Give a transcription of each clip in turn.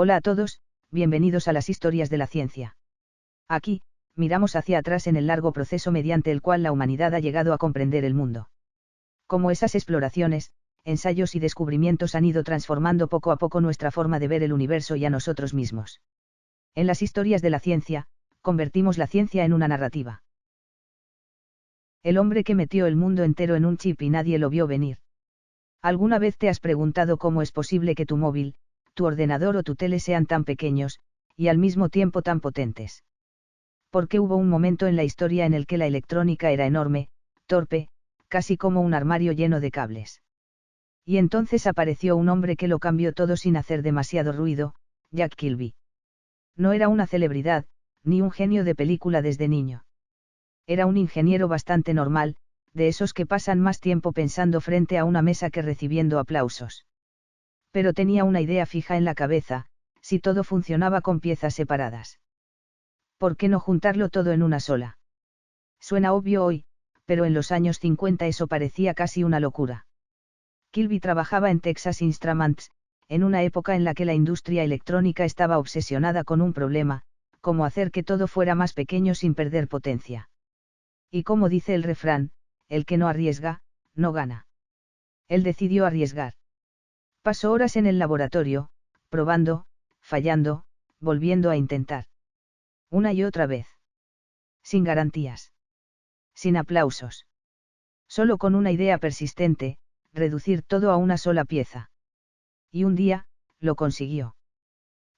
Hola a todos, bienvenidos a las historias de la ciencia. Aquí, miramos hacia atrás en el largo proceso mediante el cual la humanidad ha llegado a comprender el mundo. Cómo esas exploraciones, ensayos y descubrimientos han ido transformando poco a poco nuestra forma de ver el universo y a nosotros mismos. En las historias de la ciencia, convertimos la ciencia en una narrativa. El hombre que metió el mundo entero en un chip y nadie lo vio venir. ¿Alguna vez te has preguntado cómo es posible que tu móvil, tu ordenador o tu tele sean tan pequeños, y al mismo tiempo tan potentes? Porque hubo un momento en la historia en el que la electrónica era enorme, torpe, casi como un armario lleno de cables. Y entonces apareció un hombre que lo cambió todo sin hacer demasiado ruido, Jack Kilby. No era una celebridad, ni un genio de película desde niño. Era un ingeniero bastante normal, de esos que pasan más tiempo pensando frente a una mesa que recibiendo aplausos. Pero tenía una idea fija en la cabeza: si todo funcionaba con piezas separadas, ¿por qué no juntarlo todo en una sola? Suena obvio hoy, pero en los años 50 eso parecía casi una locura. Kilby trabajaba en Texas Instruments, en una época en la que la industria electrónica estaba obsesionada con un problema: cómo hacer que todo fuera más pequeño sin perder potencia. Y como dice el refrán, el que no arriesga, no gana. Él decidió arriesgar. Pasó horas en el laboratorio, probando, fallando, volviendo a intentar. Una y otra vez. Sin garantías. Sin aplausos. Solo con una idea persistente: reducir todo a una sola pieza. Y un día, lo consiguió.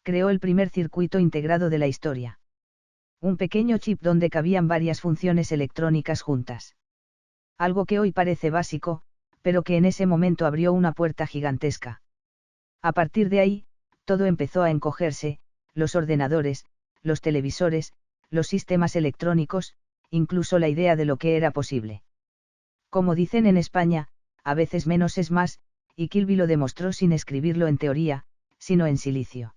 Creó el primer circuito integrado de la historia. Un pequeño chip donde cabían varias funciones electrónicas juntas. Algo que hoy parece básico, pero que en ese momento abrió una puerta gigantesca. A partir de ahí, todo empezó a encogerse: los ordenadores, los televisores, los sistemas electrónicos, incluso la idea de lo que era posible. Como dicen en España, a veces menos es más, y Kilby lo demostró sin escribirlo en teoría, sino en silicio.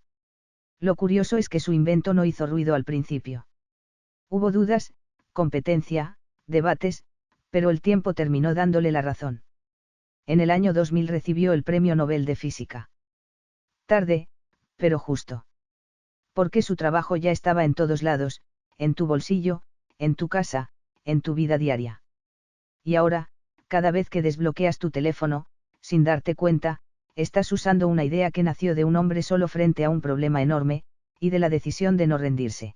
Lo curioso es que su invento no hizo ruido al principio. Hubo dudas, competencia, debates, pero el tiempo terminó dándole la razón. En el año 2000 recibió el Premio Nobel de Física. Tarde, pero justo. Porque su trabajo ya estaba en todos lados: en tu bolsillo, en tu casa, en tu vida diaria. Y ahora, cada vez que desbloqueas tu teléfono, sin darte cuenta, estás usando una idea que nació de un hombre solo frente a un problema enorme, y de la decisión de no rendirse.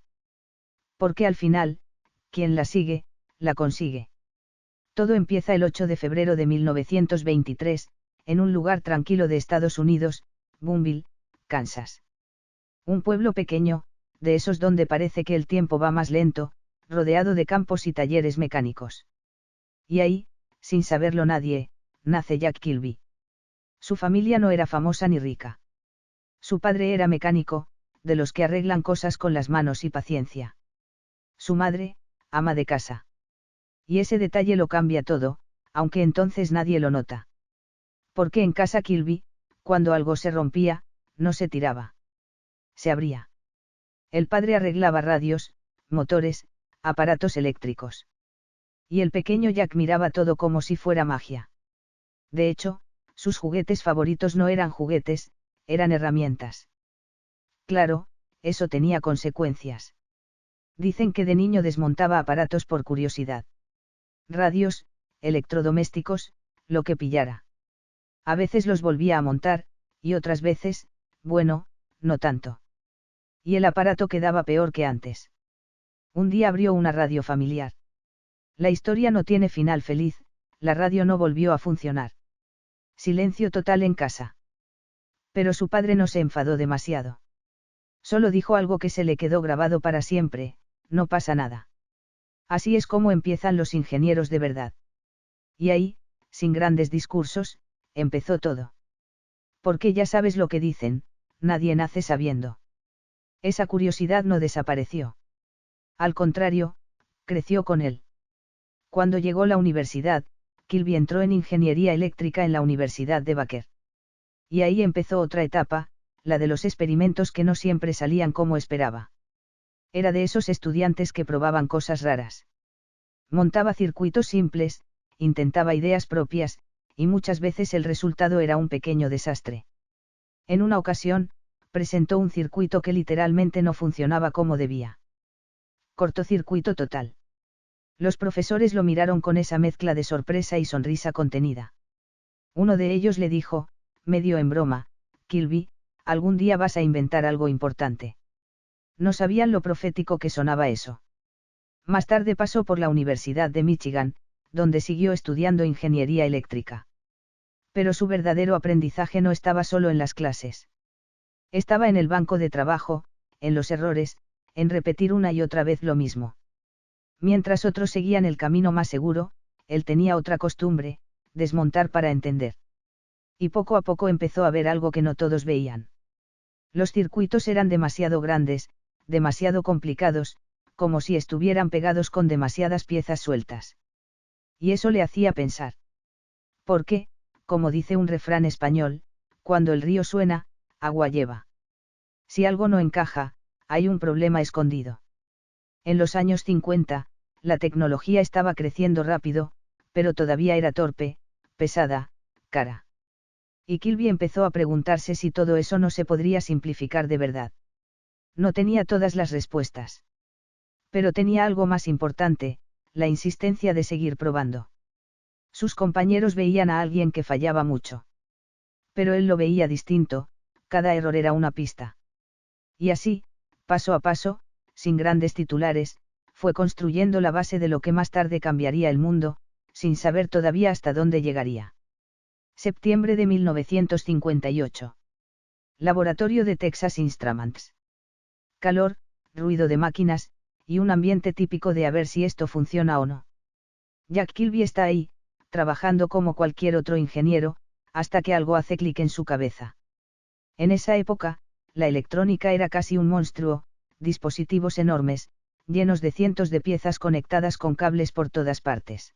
Porque al final, quien la sigue, la consigue. Todo empieza el 8 de febrero de 1923, en un lugar tranquilo de Estados Unidos, Boonville, Kansas. Un pueblo pequeño, de esos donde parece que el tiempo va más lento, rodeado de campos y talleres mecánicos. Y ahí, sin saberlo nadie, nace Jack Kilby. Su familia no era famosa ni rica. Su padre era mecánico, de los que arreglan cosas con las manos y paciencia. Su madre, ama de casa. Y ese detalle lo cambia todo, aunque entonces nadie lo nota. Porque en casa Kilby, cuando algo se rompía, no se tiraba. Se abría. El padre arreglaba radios, motores, aparatos eléctricos. Y el pequeño Jack miraba todo como si fuera magia. De hecho, sus juguetes favoritos no eran juguetes, eran herramientas. Claro, eso tenía consecuencias. Dicen que de niño desmontaba aparatos por curiosidad. Radios, electrodomésticos, lo que pillara. A veces los volvía a montar, y otras veces, bueno, no tanto. Y el aparato quedaba peor que antes. Un día abrió una radio familiar. La historia no tiene final feliz: la radio no volvió a funcionar. Silencio total en casa. Pero su padre no se enfadó demasiado. Solo dijo algo que se le quedó grabado para siempre: no pasa nada. Así es como empiezan los ingenieros de verdad. Y ahí, sin grandes discursos, empezó todo. Porque ya sabes lo que dicen: nadie nace sabiendo. Esa curiosidad no desapareció. Al contrario, creció con él. Cuando llegó la universidad, Kilby entró en ingeniería eléctrica en la Universidad de Baker. Y ahí empezó otra etapa, la de los experimentos que no siempre salían como esperaba. Era de esos estudiantes que probaban cosas raras. Montaba circuitos simples, intentaba ideas propias, y muchas veces el resultado era un pequeño desastre. En una ocasión, presentó un circuito que literalmente no funcionaba como debía. Cortocircuito total. Los profesores lo miraron con esa mezcla de sorpresa y sonrisa contenida. Uno de ellos le dijo, medio en broma, Kilby, algún día vas a inventar algo importante. No sabían lo profético que sonaba eso. Más tarde pasó por la Universidad de Michigan, donde siguió estudiando ingeniería eléctrica. Pero su verdadero aprendizaje no estaba solo en las clases. Estaba en el banco de trabajo, en los errores, en repetir una y otra vez lo mismo. Mientras otros seguían el camino más seguro, él tenía otra costumbre, desmontar para entender. Y poco a poco empezó a ver algo que no todos veían. Los circuitos eran demasiado grandes, demasiado complicados, como si estuvieran pegados con demasiadas piezas sueltas. Y eso le hacía pensar. Porque, como dice un refrán español, cuando el río suena, agua lleva. Si algo no encaja, hay un problema escondido. En los años 50, la tecnología estaba creciendo rápido, pero todavía era torpe, pesada, cara. Y Kilby empezó a preguntarse si todo eso no se podría simplificar de verdad. No tenía todas las respuestas. Pero tenía algo más importante, la insistencia de seguir probando. Sus compañeros veían a alguien que fallaba mucho. Pero él lo veía distinto, cada error era una pista. Y así, paso a paso, sin grandes titulares, fue construyendo la base de lo que más tarde cambiaría el mundo, sin saber todavía hasta dónde llegaría. Septiembre de 1958. Laboratorio de Texas Instruments. Calor, ruido de máquinas, y un ambiente típico de a ver si esto funciona o no. Jack Kilby está ahí, trabajando como cualquier otro ingeniero, hasta que algo hace clic en su cabeza. En esa época, la electrónica era casi un monstruo, dispositivos enormes, llenos de cientos de piezas conectadas con cables por todas partes.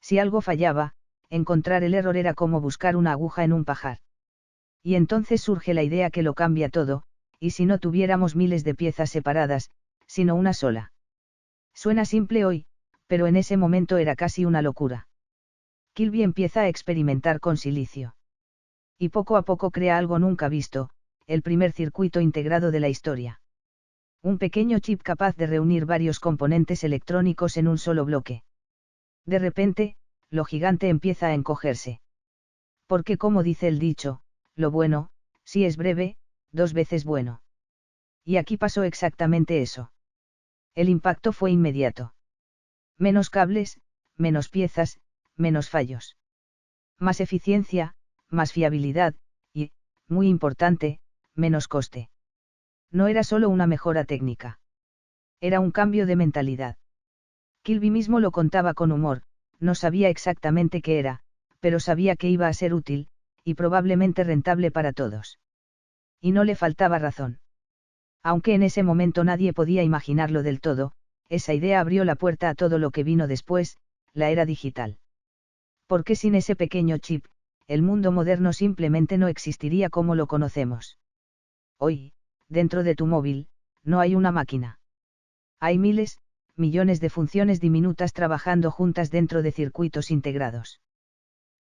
Si algo fallaba, encontrar el error era como buscar una aguja en un pajar. Y entonces surge la idea que lo cambia todo, y si no tuviéramos miles de piezas separadas, sino una sola. Suena simple hoy, pero en ese momento era casi una locura. Kilby empieza a experimentar con silicio. Y poco a poco crea algo nunca visto, el primer circuito integrado de la historia. Un pequeño chip capaz de reunir varios componentes electrónicos en un solo bloque. De repente, lo gigante empieza a encogerse. Porque como dice el dicho, lo bueno, si es breve, 2 veces bueno. Y aquí pasó exactamente eso. El impacto fue inmediato. Menos cables, menos piezas, menos fallos. Más eficiencia, más fiabilidad, y, muy importante, menos coste. No era solo una mejora técnica. Era un cambio de mentalidad. Kilby mismo lo contaba con humor, no sabía exactamente qué era, pero sabía que iba a ser útil, y probablemente rentable para todos. Y no le faltaba razón. Aunque en ese momento nadie podía imaginarlo del todo, esa idea abrió la puerta a todo lo que vino después, la era digital. Porque sin ese pequeño chip, el mundo moderno simplemente no existiría como lo conocemos. Hoy, dentro de tu móvil, no hay una máquina. Hay miles, millones de funciones diminutas trabajando juntas dentro de circuitos integrados.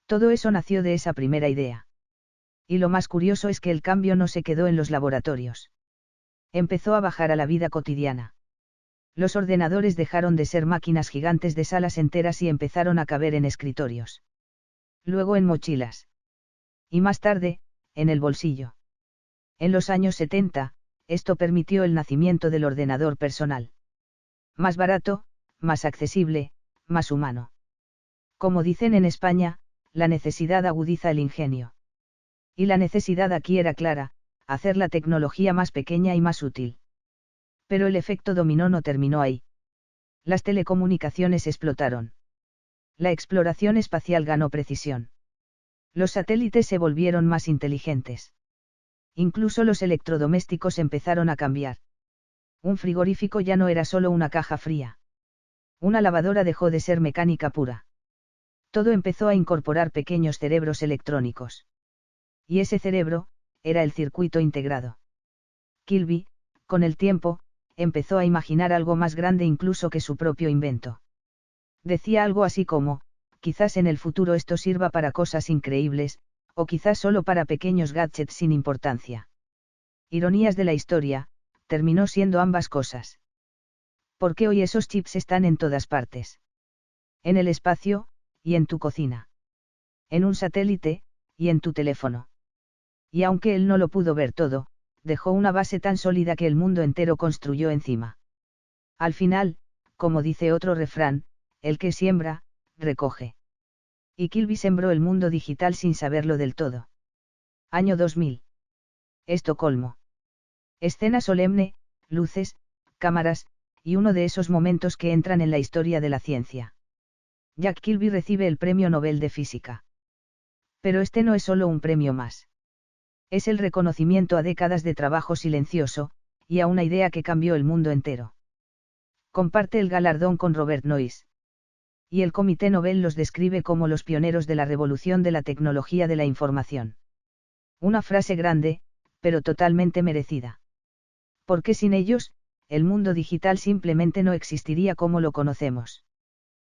Todo eso nació de esa primera idea. Y lo más curioso es que el cambio no se quedó en los laboratorios. Empezó a bajar a la vida cotidiana. Los ordenadores dejaron de ser máquinas gigantes de salas enteras y empezaron a caber en escritorios. Luego en mochilas. Y más tarde, en el bolsillo. En los años 70, esto permitió el nacimiento del ordenador personal. Más barato, más accesible, más humano. Como dicen en España, la necesidad agudiza el ingenio. Y la necesidad aquí era clara, hacer la tecnología más pequeña y más útil. Pero el efecto dominó no terminó ahí. Las telecomunicaciones explotaron. La exploración espacial ganó precisión. Los satélites se volvieron más inteligentes. Incluso los electrodomésticos empezaron a cambiar. Un frigorífico ya no era solo una caja fría. Una lavadora dejó de ser mecánica pura. Todo empezó a incorporar pequeños cerebros electrónicos. Y ese cerebro, era el circuito integrado. Kilby, con el tiempo, empezó a imaginar algo más grande incluso que su propio invento. Decía algo así como, quizás en el futuro esto sirva para cosas increíbles, o quizás solo para pequeños gadgets sin importancia. Ironías de la historia, terminó siendo ambas cosas. Porque hoy esos chips están en todas partes. En el espacio, y en tu cocina. En un satélite, y en tu teléfono. Y aunque él no lo pudo ver todo, dejó una base tan sólida que el mundo entero construyó encima. Al final, como dice otro refrán, el que siembra, recoge. Y Kilby sembró el mundo digital sin saberlo del todo. Año 2000. Estocolmo. Escena solemne, luces, cámaras, y uno de esos momentos que entran en la historia de la ciencia. Jack Kilby recibe el Premio Nobel de Física. Pero este no es solo un premio más. Es el reconocimiento a décadas de trabajo silencioso, y a una idea que cambió el mundo entero. Comparte el galardón con Robert Noyce. Y el Comité Nobel los describe como los pioneros de la revolución de la tecnología de la información. Una frase grande, pero totalmente merecida. Porque sin ellos, el mundo digital simplemente no existiría como lo conocemos.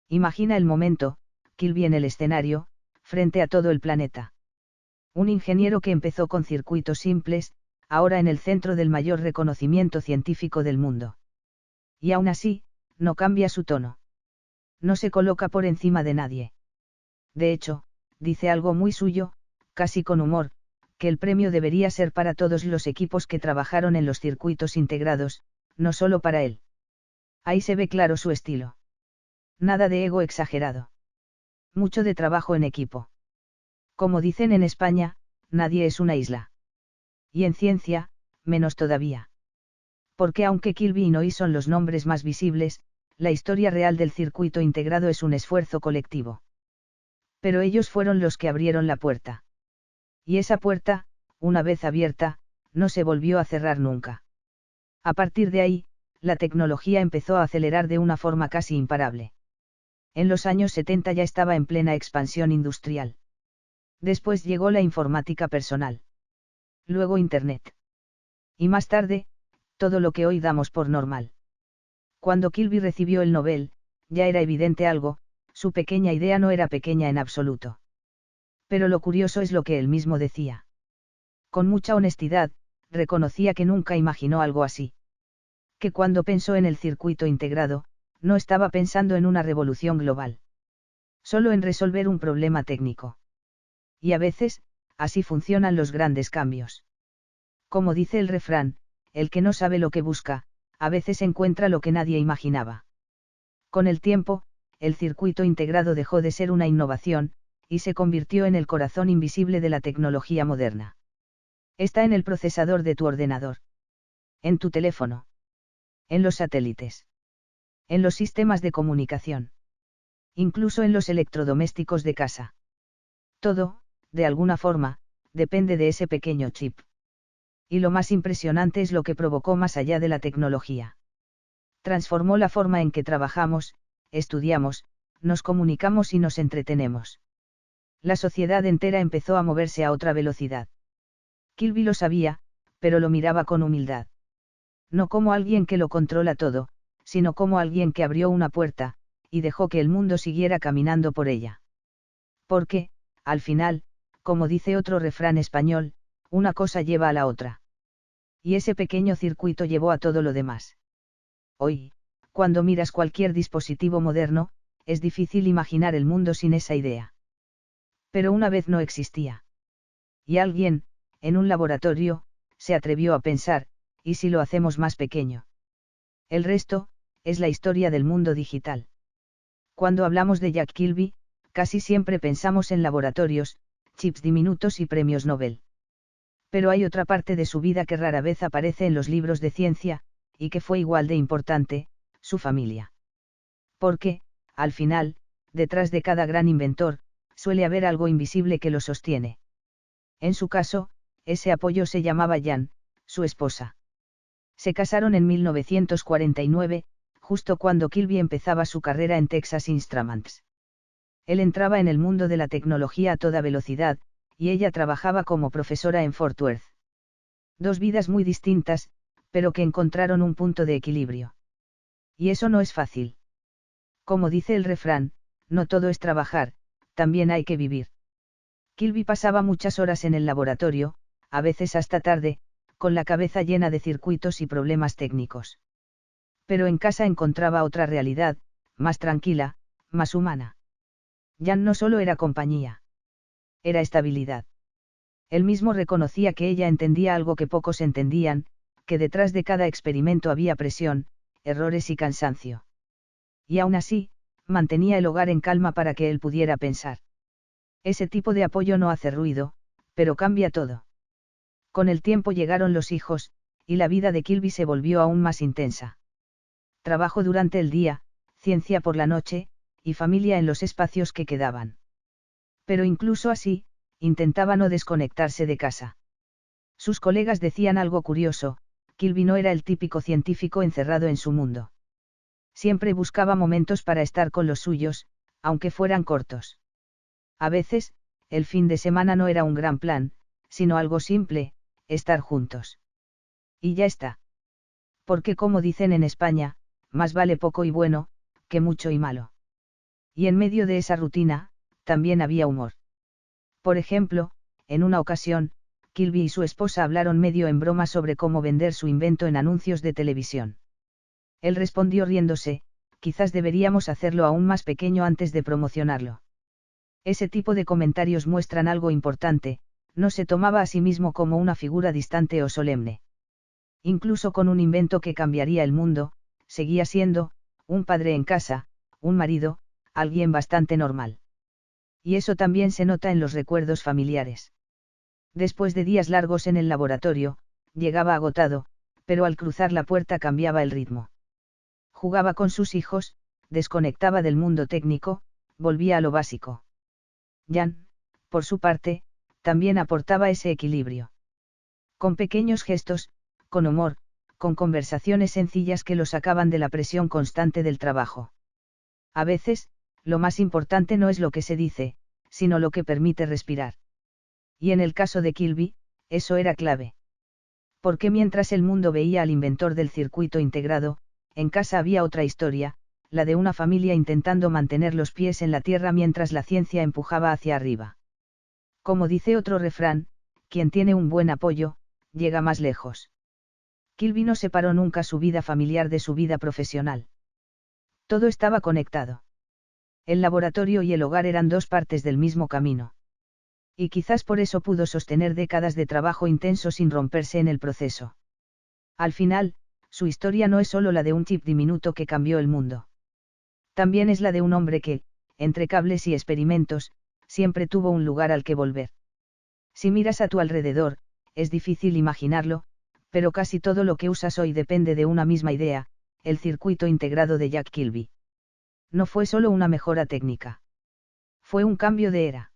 Imagina el momento, Kilby en el escenario, frente a todo el planeta. Un ingeniero que empezó con circuitos simples, ahora en el centro del mayor reconocimiento científico del mundo. Y aún así, no cambia su tono. No se coloca por encima de nadie. De hecho, dice algo muy suyo, casi con humor, que el premio debería ser para todos los equipos que trabajaron en los circuitos integrados, no solo para él. Ahí se ve claro su estilo. Nada de ego exagerado. Mucho de trabajo en equipo. Como dicen en España, nadie es una isla. Y en ciencia, menos todavía. Porque aunque Kilby y Noyce son los nombres más visibles, la historia real del circuito integrado es un esfuerzo colectivo. Pero ellos fueron los que abrieron la puerta. Y esa puerta, una vez abierta, no se volvió a cerrar nunca. A partir de ahí, la tecnología empezó a acelerar de una forma casi imparable. En los años 70 ya estaba en plena expansión industrial. Después llegó la informática personal. Luego Internet. Y más tarde, todo lo que hoy damos por normal. Cuando Kilby recibió el Nobel, ya era evidente algo, su pequeña idea no era pequeña en absoluto. Pero lo curioso es lo que él mismo decía. Con mucha honestidad, reconocía que nunca imaginó algo así. Que cuando pensó en el circuito integrado, no estaba pensando en una revolución global. Solo en resolver un problema técnico. Y a veces, así funcionan los grandes cambios. Como dice el refrán, el que no sabe lo que busca, a veces encuentra lo que nadie imaginaba. Con el tiempo, el circuito integrado dejó de ser una innovación, y se convirtió en el corazón invisible de la tecnología moderna. Está en el procesador de tu ordenador. En tu teléfono. En los satélites. En los sistemas de comunicación. Incluso en los electrodomésticos de casa. Todo, de alguna forma, depende de ese pequeño chip. Y lo más impresionante es lo que provocó más allá de la tecnología. Transformó la forma en que trabajamos, estudiamos, nos comunicamos y nos entretenemos. La sociedad entera empezó a moverse a otra velocidad. Kilby lo sabía, pero lo miraba con humildad. No como alguien que lo controla todo, sino como alguien que abrió una puerta, y dejó que el mundo siguiera caminando por ella. Porque, al final, como dice otro refrán español, una cosa lleva a la otra. Y ese pequeño circuito llevó a todo lo demás. Hoy, cuando miras cualquier dispositivo moderno, es difícil imaginar el mundo sin esa idea. Pero una vez no existía. Y alguien, en un laboratorio, se atrevió a pensar, ¿y si lo hacemos más pequeño? El resto, es la historia del mundo digital. Cuando hablamos de Jack Kilby, casi siempre pensamos en laboratorios, chips diminutos y premios Nobel. Pero hay otra parte de su vida que rara vez aparece en los libros de ciencia, y que fue igual de importante, su familia. Porque, al final, detrás de cada gran inventor, suele haber algo invisible que lo sostiene. En su caso, ese apoyo se llamaba Jan, su esposa. Se casaron en 1949, justo cuando Kilby empezaba su carrera en Texas Instruments. Él entraba en el mundo de la tecnología a toda velocidad, y ella trabajaba como profesora en Fort Worth. Dos vidas muy distintas, pero que encontraron un punto de equilibrio. Y eso no es fácil. Como dice el refrán, no todo es trabajar, también hay que vivir. Kilby pasaba muchas horas en el laboratorio, a veces hasta tarde, con la cabeza llena de circuitos y problemas técnicos. Pero en casa encontraba otra realidad, más tranquila, más humana. Jan no solo era compañía. Era estabilidad. Él mismo reconocía que ella entendía algo que pocos entendían, que detrás de cada experimento había presión, errores y cansancio. Y aún así, mantenía el hogar en calma para que él pudiera pensar. Ese tipo de apoyo no hace ruido, pero cambia todo. Con el tiempo llegaron los hijos, y la vida de Kilby se volvió aún más intensa. Trabajo durante el día, ciencia por la noche, y familia en los espacios que quedaban. Pero incluso así, intentaba no desconectarse de casa. Sus colegas decían algo curioso: Kilby no era el típico científico encerrado en su mundo. Siempre buscaba momentos para estar con los suyos, aunque fueran cortos. A veces, el fin de semana no era un gran plan, sino algo simple: estar juntos. Y ya está. Porque como dicen en España, más vale poco y bueno, que mucho y malo. Y en medio de esa rutina, también había humor. Por ejemplo, en una ocasión, Kilby y su esposa hablaron medio en broma sobre cómo vender su invento en anuncios de televisión. Él respondió riéndose: quizás deberíamos hacerlo aún más pequeño antes de promocionarlo. Ese tipo de comentarios muestran algo importante: no se tomaba a sí mismo como una figura distante o solemne. Incluso con un invento que cambiaría el mundo, seguía siendo un padre en casa, un marido, alguien bastante normal. Y eso también se nota en los recuerdos familiares. Después de días largos en el laboratorio, llegaba agotado, pero al cruzar la puerta cambiaba el ritmo. Jugaba con sus hijos, desconectaba del mundo técnico, volvía a lo básico. Jan, por su parte, también aportaba ese equilibrio. Con pequeños gestos, con humor, con conversaciones sencillas que lo sacaban de la presión constante del trabajo. A veces, lo más importante no es lo que se dice, sino lo que permite respirar. Y en el caso de Kilby, eso era clave. Porque mientras el mundo veía al inventor del circuito integrado, en casa había otra historia, la de una familia intentando mantener los pies en la tierra mientras la ciencia empujaba hacia arriba. Como dice otro refrán, quien tiene un buen apoyo, llega más lejos. Kilby no separó nunca su vida familiar de su vida profesional. Todo estaba conectado. El laboratorio y el hogar eran dos partes del mismo camino. Y quizás por eso pudo sostener décadas de trabajo intenso sin romperse en el proceso. Al final, su historia no es solo la de un chip diminuto que cambió el mundo. También es la de un hombre que, entre cables y experimentos, siempre tuvo un lugar al que volver. Si miras a tu alrededor, es difícil imaginarlo, pero casi todo lo que usas hoy depende de una misma idea: el circuito integrado de Jack Kilby. No fue solo una mejora técnica. Fue un cambio de era.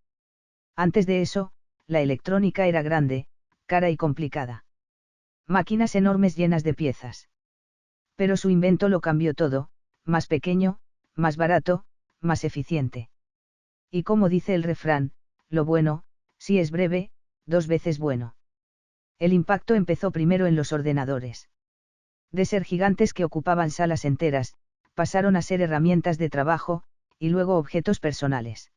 Antes de eso, la electrónica era grande, cara y complicada. Máquinas enormes llenas de piezas. Pero su invento lo cambió todo: más pequeño, más barato, más eficiente. Y como dice el refrán, lo bueno, si es breve, dos veces bueno. El impacto empezó primero en los ordenadores. De ser gigantes que ocupaban salas enteras, pasaron a ser herramientas de trabajo, y luego objetos personales.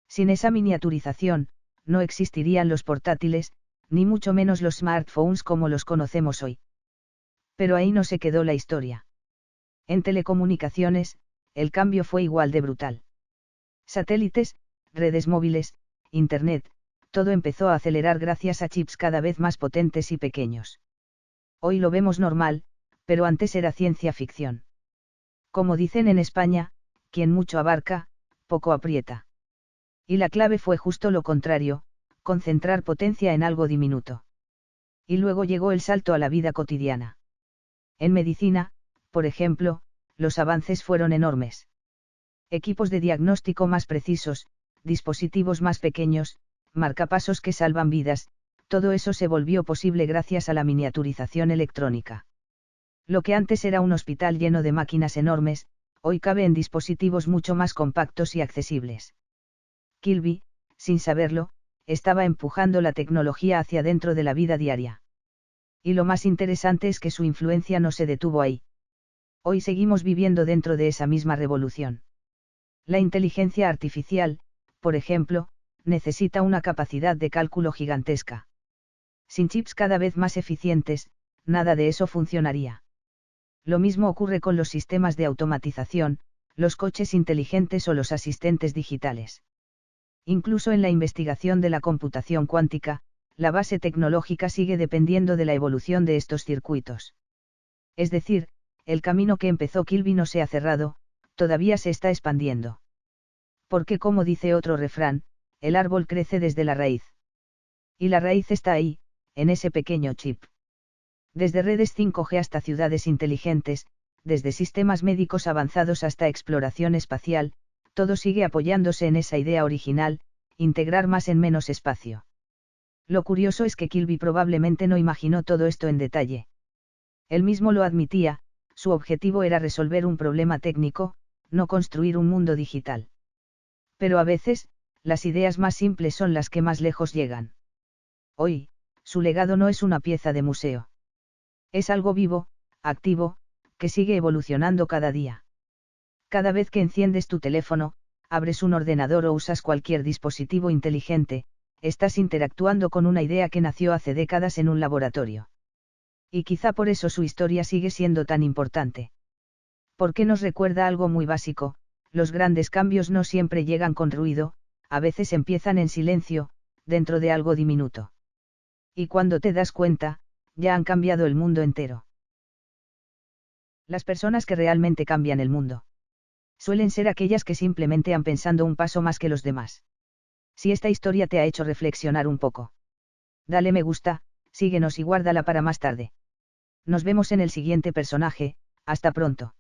Sin esa miniaturización, no existirían los portátiles, ni mucho menos los smartphones como los conocemos hoy. Pero ahí no se quedó la historia. En telecomunicaciones, el cambio fue igual de brutal. Satélites, redes móviles, Internet, todo empezó a acelerar gracias a chips cada vez más potentes y pequeños. Hoy lo vemos normal, pero antes era ciencia ficción. Como dicen en España, quien mucho abarca, poco aprieta. Y la clave fue justo lo contrario: concentrar potencia en algo diminuto. Y luego llegó el salto a la vida cotidiana. En medicina, por ejemplo, los avances fueron enormes. Equipos de diagnóstico más precisos, dispositivos más pequeños, marcapasos que salvan vidas, todo eso se volvió posible gracias a la miniaturización electrónica. Lo que antes era un hospital lleno de máquinas enormes, hoy cabe en dispositivos mucho más compactos y accesibles. Kilby, sin saberlo, estaba empujando la tecnología hacia dentro de la vida diaria. Y lo más interesante es que su influencia no se detuvo ahí. Hoy seguimos viviendo dentro de esa misma revolución. La inteligencia artificial, por ejemplo, necesita una capacidad de cálculo gigantesca. Sin chips cada vez más eficientes, nada de eso funcionaría. Lo mismo ocurre con los sistemas de automatización, los coches inteligentes o los asistentes digitales. Incluso en la investigación de la computación cuántica, la base tecnológica sigue dependiendo de la evolución de estos circuitos. Es decir, el camino que empezó Kilby no se ha cerrado, todavía se está expandiendo. Porque como dice otro refrán, el árbol crece desde la raíz. Y la raíz está ahí, en ese pequeño chip. Desde redes 5G hasta ciudades inteligentes, desde sistemas médicos avanzados hasta exploración espacial, todo sigue apoyándose en esa idea original, integrar más en menos espacio. Lo curioso es que Kilby probablemente no imaginó todo esto en detalle. Él mismo lo admitía, su objetivo era resolver un problema técnico, no construir un mundo digital. Pero a veces, las ideas más simples son las que más lejos llegan. Hoy, su legado no es una pieza de museo. Es algo vivo, activo, que sigue evolucionando cada día. Cada vez que enciendes tu teléfono, abres un ordenador o usas cualquier dispositivo inteligente, estás interactuando con una idea que nació hace décadas en un laboratorio. Y quizá por eso su historia sigue siendo tan importante. Porque nos recuerda algo muy básico, los grandes cambios no siempre llegan con ruido, a veces empiezan en silencio, dentro de algo diminuto. Y cuando te das cuenta, ya han cambiado el mundo entero. Las personas que realmente cambian el mundo suelen ser aquellas que simplemente han pensado un paso más que los demás. Si esta historia te ha hecho reflexionar un poco, dale me gusta, síguenos y guárdala para más tarde. Nos vemos en el siguiente personaje, hasta pronto.